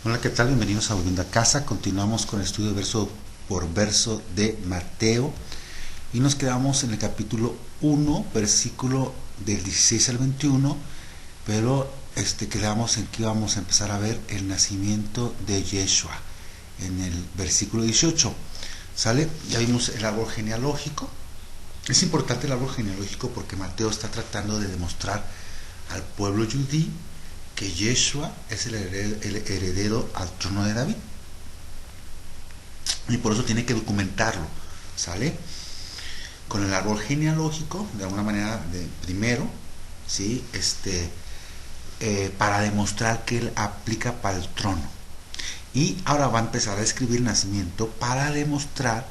Hola, ¿qué tal? Bienvenidos a Volviendo a Casa. Continuamos con el estudio verso por verso de Mateo y nos quedamos en el capítulo 1, versículo del 16 al 21, pero quedamos en que íbamos a empezar a ver el nacimiento de Yeshua en el versículo 18. ¿Sale? Ya vimos el árbol genealógico. Es importante el árbol genealógico porque Mateo está tratando de demostrar al pueblo judío que Yeshua es el heredero al trono de David. Y por eso tiene que documentarlo, ¿sale? Con el árbol genealógico, de alguna manera, primero, ¿sí? Para demostrar que él aplica para el trono. Y ahora va a empezar a escribir el nacimiento para demostrar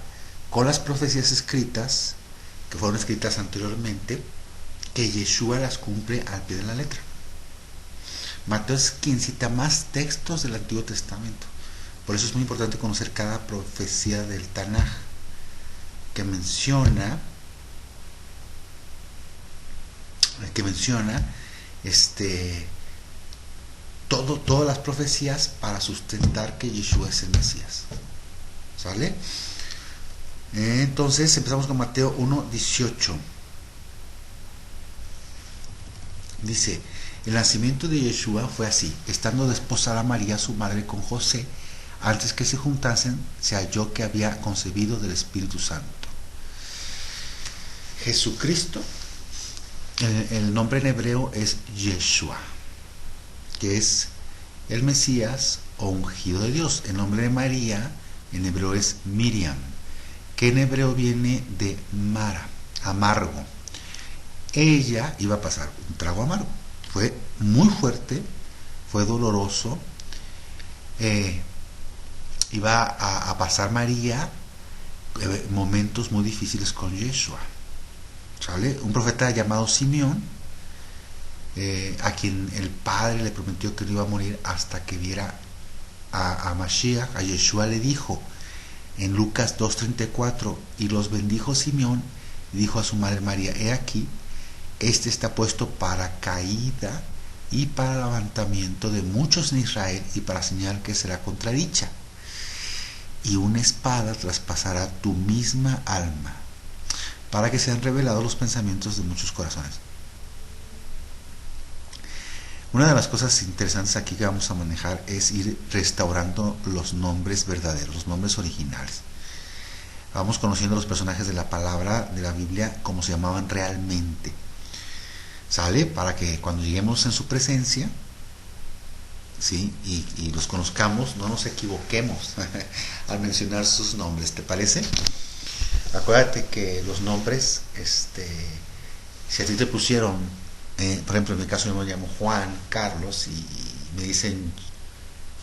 con las profecías escritas, que fueron escritas anteriormente, que Yeshua las cumple al pie de la letra. Mateo es quien cita más textos del Antiguo Testamento. Por eso es muy importante conocer cada profecía del Tanaj que menciona todas las profecías para sustentar que Yeshua es el Mesías. ¿Sale? Entonces empezamos con Mateo 1:18. Dice: el nacimiento de Yeshua fue así: estando desposada María su madre con José, antes que se juntasen, se halló que había concebido del Espíritu Santo. Jesucristo, el nombre en hebreo es Yeshua, que es el Mesías o ungido de Dios. El nombre de María en hebreo es Miriam, que en hebreo viene de Mara, amargo. Ella iba a pasar un trago amargo. Fue muy fuerte, fue doloroso. Iba a pasar María momentos muy difíciles con Yeshua. ¿Sale? Un profeta llamado Simeón, a quien el padre le prometió que no iba a morir hasta que viera a Mashiach, a Yeshua, le dijo en Lucas 2:34: y los bendijo Simeón y dijo a su madre María: he aquí, este está puesto para caída y para levantamiento de muchos en Israel, y para señal que será contradicha, y una espada traspasará tu misma alma, para que sean revelados los pensamientos de muchos corazones. Una de las cosas interesantes aquí que vamos a manejar es ir restaurando los nombres verdaderos, los nombres originales. Vamos conociendo los personajes de la palabra de la Biblia como se llamaban realmente. ¿Sale? Para que cuando lleguemos en su presencia, ¿sí? y los conozcamos, no nos equivoquemos al mencionar sus nombres. ¿Te parece? Acuérdate que los nombres, si a ti te pusieron, por ejemplo, en mi caso yo me llamo Juan, Carlos, y me dicen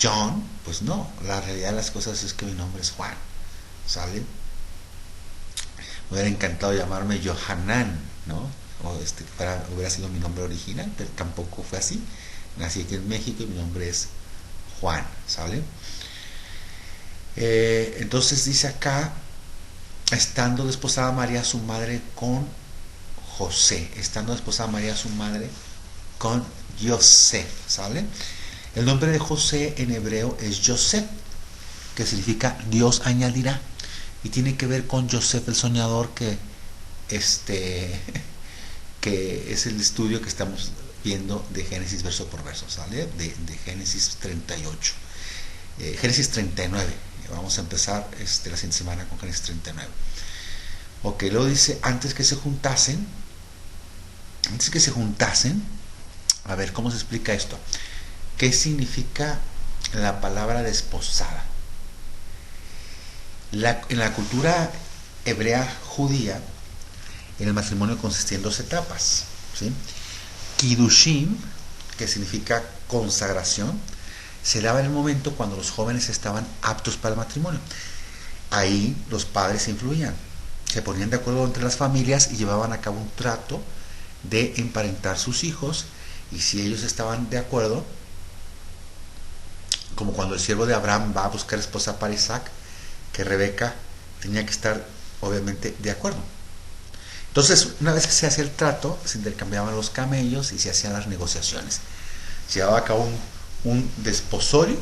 John, pues no, la realidad de las cosas es que mi nombre es Juan. ¿Sale? Me hubiera encantado llamarme Johanan, ¿no? O hubiera sido mi nombre original, pero tampoco fue así. Nací aquí en México y mi nombre es Juan. ¿Sale? Entonces dice acá: estando desposada María su madre con José, estando desposada María su madre con Yosef. ¿Sale? El nombre de José en hebreo es Yosef, que significa Dios añadirá, y tiene que ver con Yosef el soñador, que es el estudio que estamos viendo de Génesis verso por verso, ¿sale? De Génesis 38, Génesis 39. Vamos a empezar la siguiente semana con Génesis 39. Ok, luego dice: antes que se juntasen, a ver, ¿cómo se explica esto? ¿Qué significa la palabra desposada? En la cultura hebrea judía, en el matrimonio consistía en 2 etapas, ¿sí? Kiddushim, que significa consagración, se daba en el momento cuando los jóvenes estaban aptos para el matrimonio. Ahí los padres se influían, se ponían de acuerdo entre las familias y llevaban a cabo un trato de emparentar sus hijos, y si ellos estaban de acuerdo, como cuando el siervo de Abraham va a buscar esposa para Isaac, que Rebeca tenía que estar obviamente de acuerdo. Entonces, una vez que se hacía el trato, se intercambiaban los camellos y se hacían las negociaciones. Se llevaba a cabo un desposorio,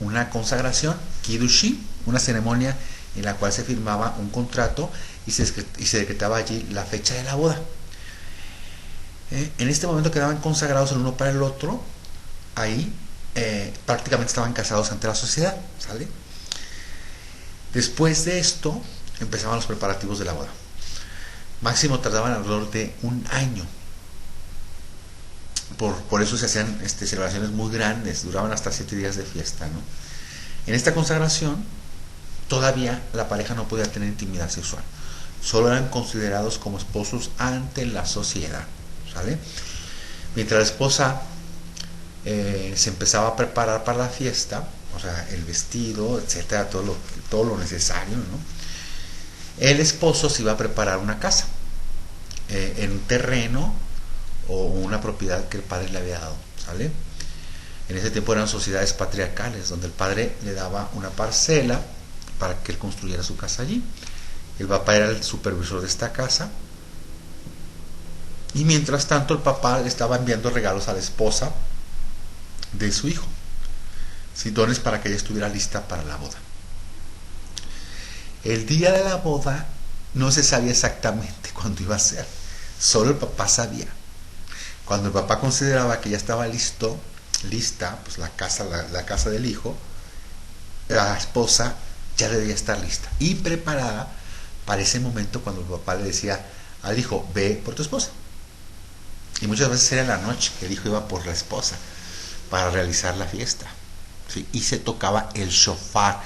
una consagración, Kiddushin, una ceremonia en la cual se firmaba un contrato y se decretaba allí la fecha de la boda. En este momento quedaban consagrados el uno para el otro, ahí prácticamente estaban casados ante la sociedad, ¿sale? Después de esto empezaban los preparativos de la boda. Máximo tardaban alrededor de un año. Por eso se hacían celebraciones muy grandes, duraban hasta 7 días de fiesta, ¿no? En esta consagración todavía la pareja no podía tener intimidad sexual, solo eran considerados como esposos ante la sociedad, ¿sale? Mientras la esposa se empezaba a preparar para la fiesta, o sea, el vestido, etcétera, todo lo necesario, ¿no? El esposo se iba a preparar una casa en un terreno o una propiedad que el padre le había dado, ¿sale? En ese tiempo eran sociedades patriarcales donde el padre le daba una parcela para que él construyera su casa allí. El papá era el supervisor de esta casa y mientras tanto el papá le estaba enviando regalos a la esposa de su hijo, ¿sí? Dones para que ella estuviera lista para la boda. El día de la boda no se sabía exactamente cuándo iba a ser, solo el papá sabía. Cuando el papá consideraba que ya estaba lista, pues la casa del hijo, la esposa ya debía estar lista y preparada para ese momento cuando el papá le decía al hijo, ve por tu esposa. Y muchas veces era en la noche que el hijo iba por la esposa para realizar la fiesta, ¿sí? Y se tocaba el shofar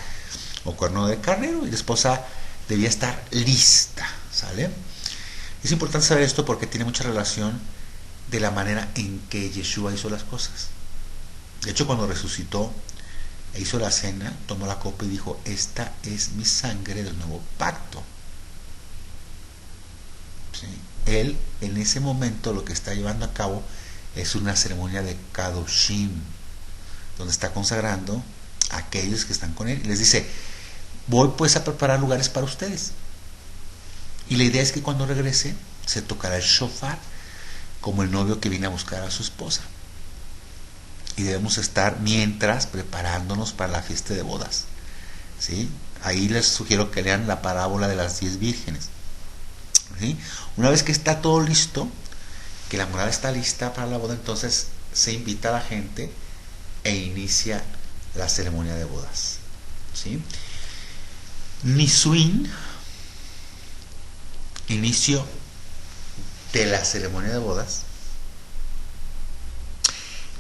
o cuerno de carnero y la esposa debía estar lista, ¿sale? Es importante saber esto porque tiene mucha relación de la manera en que Yeshua hizo las cosas. De hecho, cuando resucitó e hizo la cena, tomó la copa y dijo, esta es mi sangre del nuevo pacto, ¿sí? Él en ese momento lo que está llevando a cabo es una ceremonia de Kadoshim, donde está consagrando a aquellos que están con él y les dice, voy pues a preparar lugares para ustedes, y la idea es que cuando regrese se tocará el shofar como el novio que viene a buscar a su esposa, y debemos estar mientras preparándonos para la fiesta de bodas, ¿sí? Ahí les sugiero que lean la parábola de las 10 vírgenes, ¿sí? Una vez que está todo listo, que la morada está lista para la boda, entonces se invita a la gente e inicia la ceremonia de bodas, ¿sí? Nisuin, inicio de la ceremonia de bodas,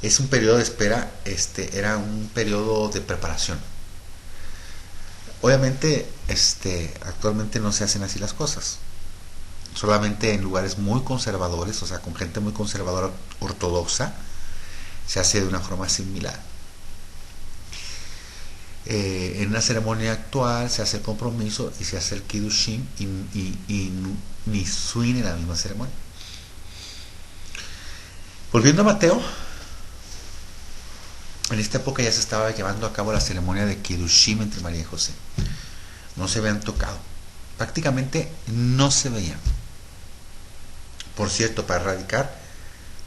es un periodo de espera, era un periodo de preparación. Obviamente, actualmente no se hacen así las cosas. Solamente en lugares muy conservadores, o sea, con gente muy conservadora ortodoxa, se hace de una forma similar. En una ceremonia actual se hace el compromiso y se hace el Kiddushin y Nisuin en la misma ceremonia. Volviendo a Mateo, en esta época ya se estaba llevando a cabo la ceremonia de Kiddushin entre María y José. No se habían tocado, prácticamente no se veían. Por cierto, para erradicar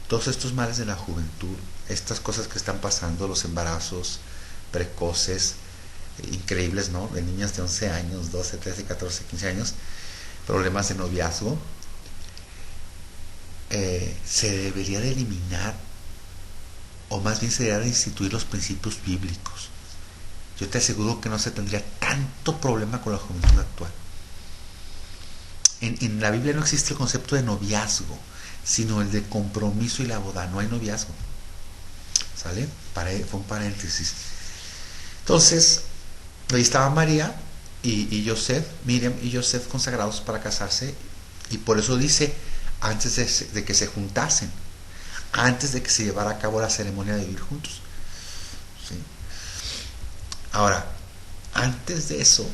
todos estos males de la juventud, estas cosas que están pasando, los embarazos precoces, increíbles, ¿no? De niñas de 11 años, 12, 13, 14, 15 años, problemas de noviazgo, se debería de eliminar, o más bien se debería de instituir los principios bíblicos. Yo te aseguro que no se tendría tanto problema con la juventud actual. En la Biblia no existe el concepto de noviazgo, sino el de compromiso y la boda. No hay noviazgo, ¿sale? Fue un paréntesis. Entonces, ahí estaba María y Joseph, Miriam y Joseph consagrados para casarse, y por eso dice, antes de que se juntasen, antes de que se llevara a cabo la ceremonia de vivir juntos, ¿sí? Ahora, antes de eso,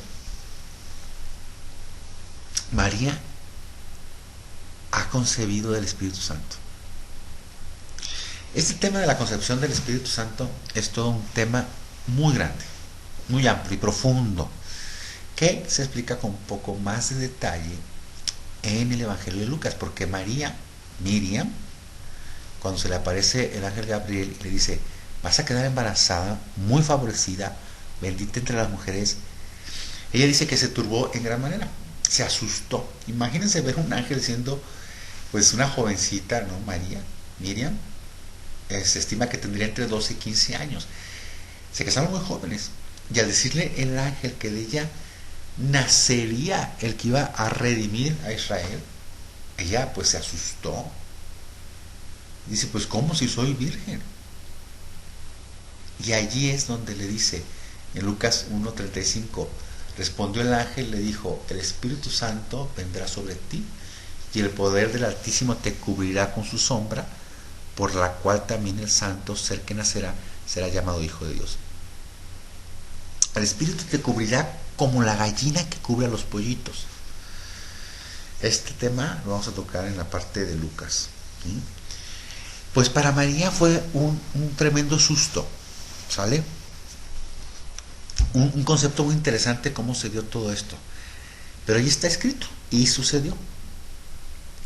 María ha concebido del Espíritu Santo. Este tema de la concepción del Espíritu Santo es todo un tema muy grande, muy amplio y profundo, que se explica con un poco más de detalle en el Evangelio de Lucas, porque Miriam, cuando se le aparece el ángel Gabriel y le dice, vas a quedar embarazada, muy favorecida, bendita entre las mujeres. Ella dice que se turbó en gran manera, se asustó. Imagínense ver un ángel siendo pues una jovencita, ¿no? Miriam, se estima que tendría entre 12 y 15 años. Se casaron muy jóvenes. Y al decirle el ángel que de ella nacería el que iba a redimir a Israel, ella pues se asustó. Dice, pues ¿cómo si soy virgen? Y allí es donde le dice, en Lucas 1:35, respondió el ángel y le dijo, el Espíritu Santo vendrá sobre ti y el poder del Altísimo te cubrirá con su sombra, por la cual también el santo ser que nacerá será llamado Hijo de Dios. El Espíritu te cubrirá como la gallina que cubre a los pollitos. Este tema lo vamos a tocar en la parte de Lucas, ¿sí? Pues para María fue un tremendo susto, ¿sale? Un concepto muy interesante cómo se dio todo esto. Pero ahí está escrito y sucedió.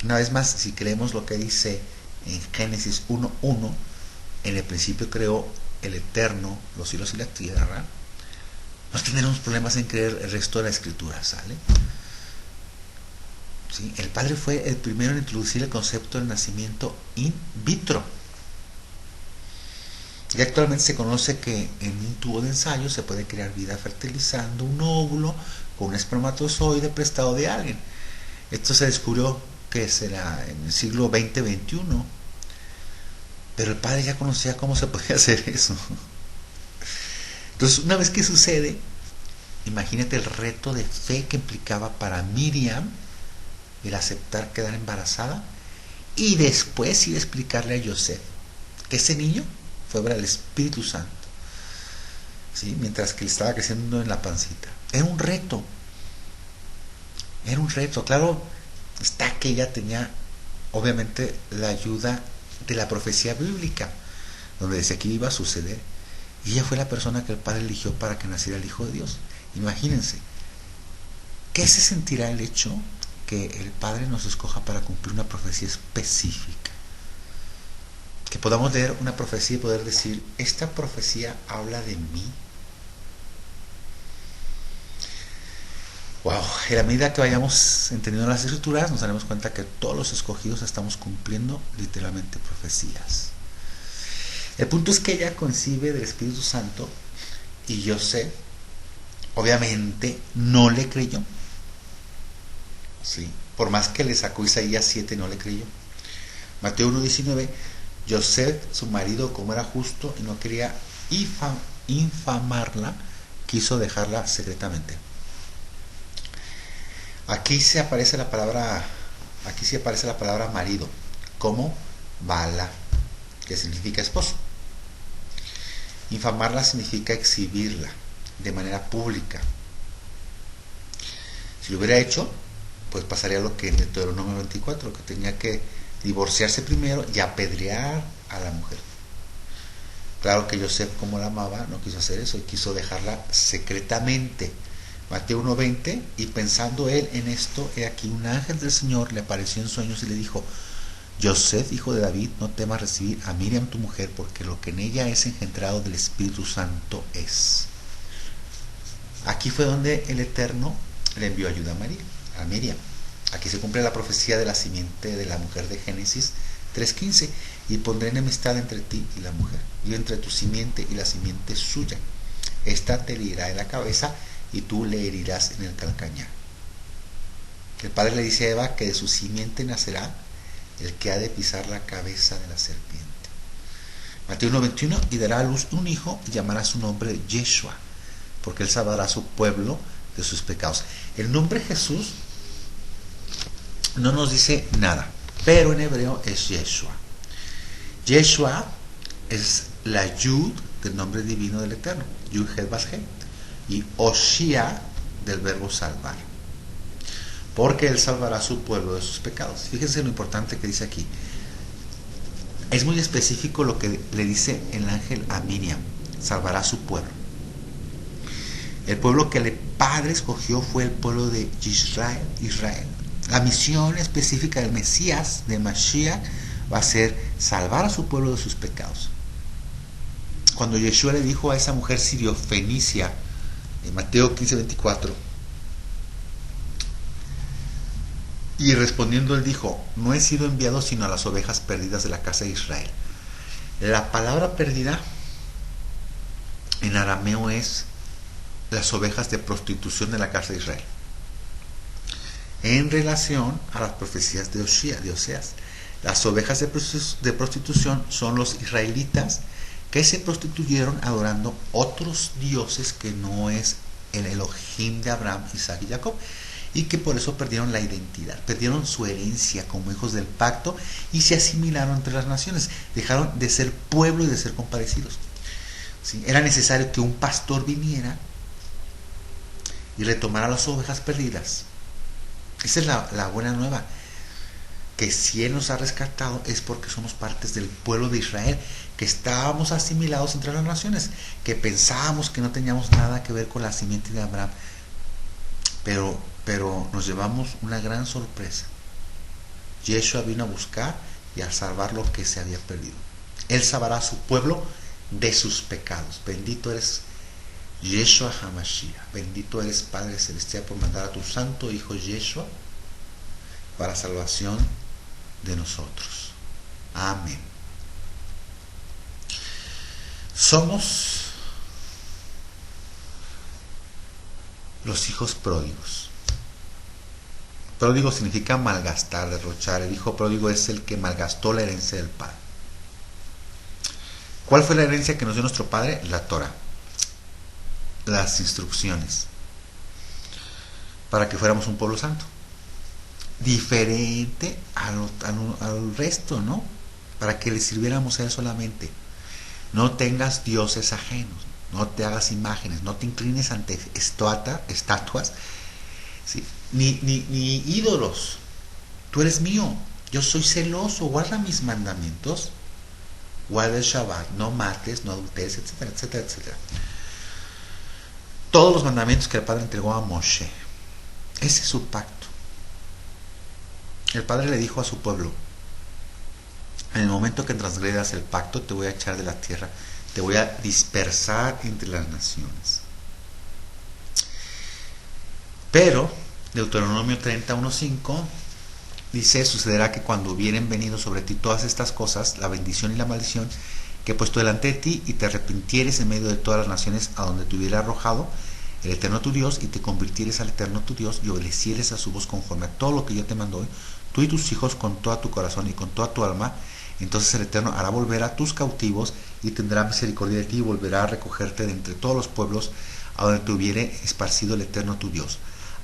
Una vez más, si creemos lo que dice en Génesis 1:1, en el principio creó el Eterno los cielos y la tierra, no tendremos problemas en creer el resto de la escritura, ¿sale? ¿Sí? El Padre fue el primero en introducir el concepto del nacimiento in vitro. Y actualmente se conoce que en un tubo de ensayo se puede crear vida fertilizando un óvulo con un espermatozoide prestado de alguien. Esto se descubrió que será en el siglo XX-XXI, pero el Padre ya conocía cómo se podía hacer eso. Entonces, una vez que sucede, imagínate el reto de fe que implicaba para Miriam el aceptar quedar embarazada y después ir a explicarle a Joseph que ese niño fue obra del Espíritu Santo, ¿sí? Mientras que él estaba creciendo en la pancita. Era un reto, claro está que ella tenía obviamente la ayuda de la profecía bíblica, donde decía que iba a suceder, y ella fue la persona que el Padre eligió para que naciera el Hijo de Dios. Imagínense, ¿qué se sentirá el hecho que el Padre nos escoja para cumplir una profecía específica? Que podamos leer una profecía y poder decir, esta profecía habla de mí. Wow, en la medida que vayamos entendiendo las escrituras, nos daremos cuenta que todos los escogidos estamos cumpliendo literalmente profecías. El punto es que ella concibe del Espíritu Santo y José, obviamente, no le creyó. ¿Sí? Por más que le sacó Isaías 7, no le creyó. Mateo 1:19, José, su marido, como era justo y no quería infamarla, quiso dejarla secretamente. Aquí sí aparece la palabra marido, como bala, que significa esposo. Infamarla significa exhibirla de manera pública. Si lo hubiera hecho, pues pasaría lo que en Deuteronomio 24, que tenía que divorciarse primero y apedrear a la mujer. Claro que Joseph, como la amaba, no quiso hacer eso y quiso dejarla secretamente. Mateo 1:20, y pensando él en esto, he aquí un ángel del Señor le apareció en sueños y le dijo, Joseph, hijo de David, no temas recibir a Miriam tu mujer, porque lo que en ella es engendrado del Espíritu Santo es. Aquí fue donde el Eterno le envió ayuda a Miriam. Aquí se cumple la profecía de la simiente de la mujer de Génesis 3:15, y pondré enemistad entre ti y la mujer, y entre tu simiente y la simiente suya. Esta te herirá en la cabeza y tú le herirás en el calcañar. El Padre le dice a Eva que de su simiente nacerá el que ha de pisar la cabeza de la serpiente. Mateo 1:21, y dará a luz un hijo y llamará su nombre Yeshua, porque él salvará a su pueblo de sus pecados. El nombre Jesús no nos dice nada, pero en hebreo es Yeshua. Yeshua es la Yud del nombre divino del Eterno, Yud Het Bas Het, y Oshia del verbo salvar, porque él salvará a su pueblo de sus pecados. Fíjense lo importante que dice aquí. Es muy específico lo que le dice el ángel a Miriam: salvará a su pueblo. El pueblo que el Padre escogió fue el pueblo de Israel. La misión específica del Mesías, de Mashiach, va a ser salvar a su pueblo de sus pecados. cuando Yeshua le dijo a esa mujer sirio-fenicia, en Mateo 15:24, y respondiendo él dijo: no he sido enviado sino a las ovejas perdidas de la casa de Israel. La palabra perdida en arameo es las ovejas de prostitución de la casa de Israel, en relación a las profecías de Oseas. Las ovejas de prostitución son los israelitas que se prostituyeron adorando otros dioses que no es el Elohim de Abraham, Isaac y Jacob, y que por eso perdieron la identidad, perdieron su herencia como hijos del pacto y se asimilaron entre las naciones, dejaron de ser pueblo y de ser compadecidos. ¿Sí? Era necesario que un pastor viniera y retomara las ovejas perdidas. Esa es la buena nueva, que si Él nos ha rescatado es porque somos partes del pueblo de Israel, que estábamos asimilados entre las naciones, que pensábamos que no teníamos nada que ver con la simiente de Abraham, pero nos llevamos una gran sorpresa. Yeshua vino a buscar y a salvar lo que se había perdido. Él salvará a su pueblo de sus pecados. Bendito eres Yeshua HaMashiach. Bendito eres Padre Celestial por mandar a tu santo Hijo Yeshua para salvación de nosotros. Amén. Somos los hijos pródigos. Pródigo significa malgastar, derrochar. El hijo pródigo es el que malgastó la herencia del padre. ¿Cuál fue la herencia que nos dio nuestro padre? La Torah, las instrucciones, para que fuéramos un pueblo santo, diferente al resto, ¿no? Para que le sirviéramos a Él solamente. No tengas dioses ajenos, no te hagas imágenes, no te inclines ante estatuas, ¿sí? ni ídolos. Tú eres mío, yo soy celoso, guarda mis mandamientos, guarda el Shabbat, no mates, no adulteres, etcétera, etcétera, etcétera. Todos los mandamientos que el Padre entregó a Moshe. Ese es su pacto. El Padre le dijo a su pueblo: en el momento que transgredas el pacto, te voy a echar de la tierra, te voy a dispersar entre las naciones. Pero Deuteronomio 30:1-5 dice: sucederá que cuando hubieren venido sobre ti todas estas cosas, la bendición y la maldición que he puesto delante de ti, y te arrepintieres en medio de todas las naciones a donde te hubiera arrojado el Eterno tu Dios, y te convirtieres al Eterno tu Dios, y obedecieres a su voz conforme a todo lo que yo te mando hoy, tú y tus hijos con todo tu corazón y con toda tu alma, entonces el Eterno hará volver a tus cautivos y tendrá misericordia de ti, y volverá a recogerte de entre todos los pueblos a donde te hubiere esparcido el Eterno tu Dios,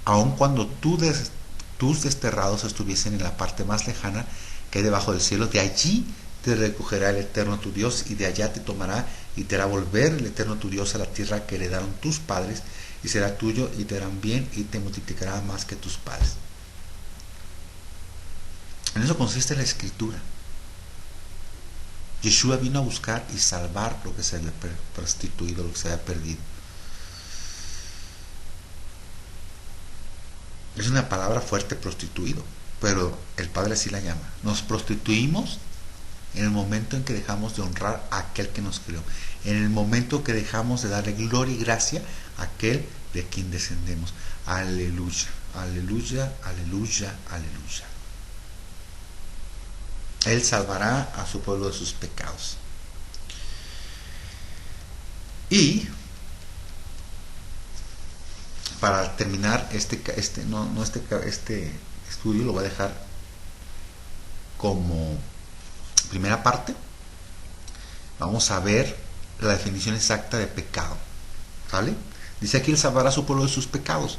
aun cuando tus desterrados estuviesen en la parte más lejana que hay debajo del cielo. De allí te recogerá el Eterno tu Dios, y de allá te tomará y te hará volver el Eterno tu Dios a la tierra que heredaron tus padres, y será tuyo, y te harán bien, y te multiplicará más que tus padres. En eso consiste la escritura. Yeshua vino a buscar y salvar lo que se había prostituido, lo que se había perdido. Es una palabra fuerte, prostituido, pero el Padre así la llama. Nos prostituimos en el momento en que dejamos de honrar a aquel que nos creó, en el momento que dejamos de darle gloria y gracia a aquel de quien descendemos. Aleluya, aleluya, aleluya, aleluya. Él salvará a su pueblo de sus pecados. Y para terminar este estudio, lo voy a dejar como primera parte. Vamos a ver la definición exacta de pecado, ¿vale? Dice aquí: Él salvará a su pueblo de sus pecados.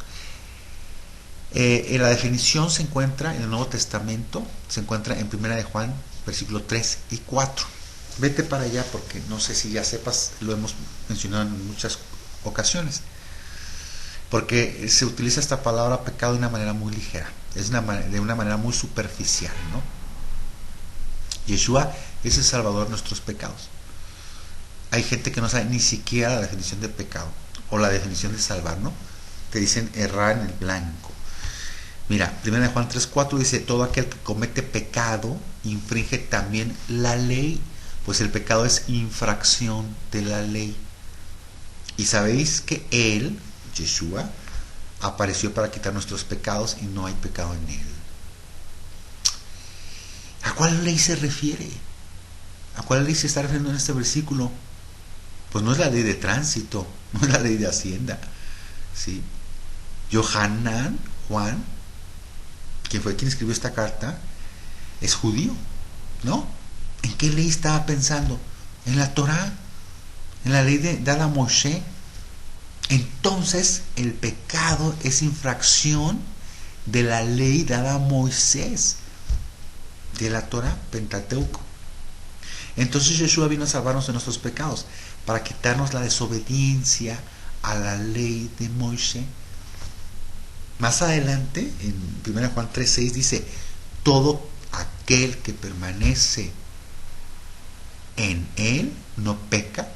La definición se encuentra en el Nuevo Testamento, se encuentra en 1 de Juan, versículos 3 y 4. Vete para allá, porque no sé si ya sepas, lo hemos mencionado en muchas ocasiones, porque se utiliza esta palabra pecado de una manera muy ligera, de una manera muy superficial, ¿no? Yeshua es el salvador de nuestros pecados. Hay gente que no sabe ni siquiera la definición de pecado o la definición de salvar, ¿no? Te dicen errar en el blanco. Mira, 1 Juan 3:4 dice: todo aquel que comete pecado infringe también la ley, Pues el pecado es infracción de la ley. Y sabéis que Él, Yeshua, apareció para quitar nuestros pecados y no hay pecado en Él. ¿A cuál ley se refiere? ¿A cuál ley se está refiriendo en este versículo? Pues no es la ley de tránsito, no es la ley de Hacienda, ¿sí? Yohanan, Juan, quien fue quien escribió esta carta, es judío, ¿no? ¿En qué ley estaba pensando? En la Torá, en la ley dada a Moshe. Entonces el pecado es infracción de la ley dada a Moisés, de la Torá, Pentateuco. Entonces Yeshua vino a salvarnos de nuestros pecados, para quitarnos la desobediencia a la ley de Moisés. Más adelante, en 1 Juan 3:6 dice, todo aquel que permanece en Él no peca,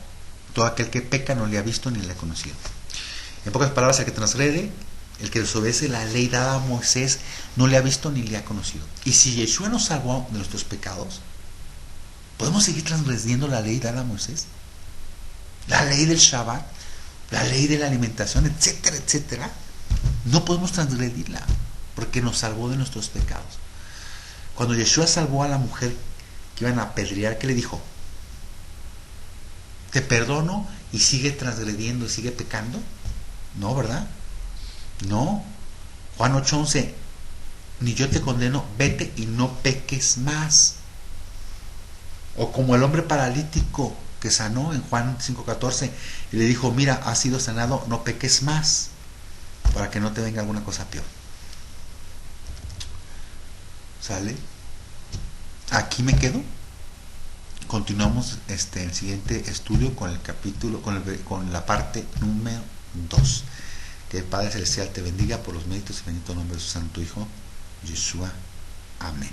todo aquel que peca no le ha visto ni le ha conocido. En pocas palabras, el que transgrede, el que desobedece la ley dada a Moisés, no le ha visto ni le ha conocido. Y si Yeshua nos salvó de nuestros pecados, ¿podemos seguir transgrediendo la ley dada a Moisés? La ley del Shabbat, la ley de la alimentación, etcétera, etcétera. No podemos transgredirla, porque nos salvó de nuestros pecados. Cuando Yeshua salvó a la mujer que iban a apedrear, ¿qué le dijo? ¿Te perdono y sigue transgrediendo y sigue pecando? No, ¿verdad? No. Juan 8:11, ni yo te condeno, vete y no peques más. O como el hombre paralítico que sanó en Juan 5:14 y le dijo, mira, has sido sanado, no peques más, para que no te venga alguna cosa peor. ¿Sale? Aquí me quedo. Continuamos el siguiente estudio con el capítulo, con la parte número 2. Que el Padre Celestial te bendiga por los méritos y bendito nombre de su Santo Hijo, Yeshua. Amén.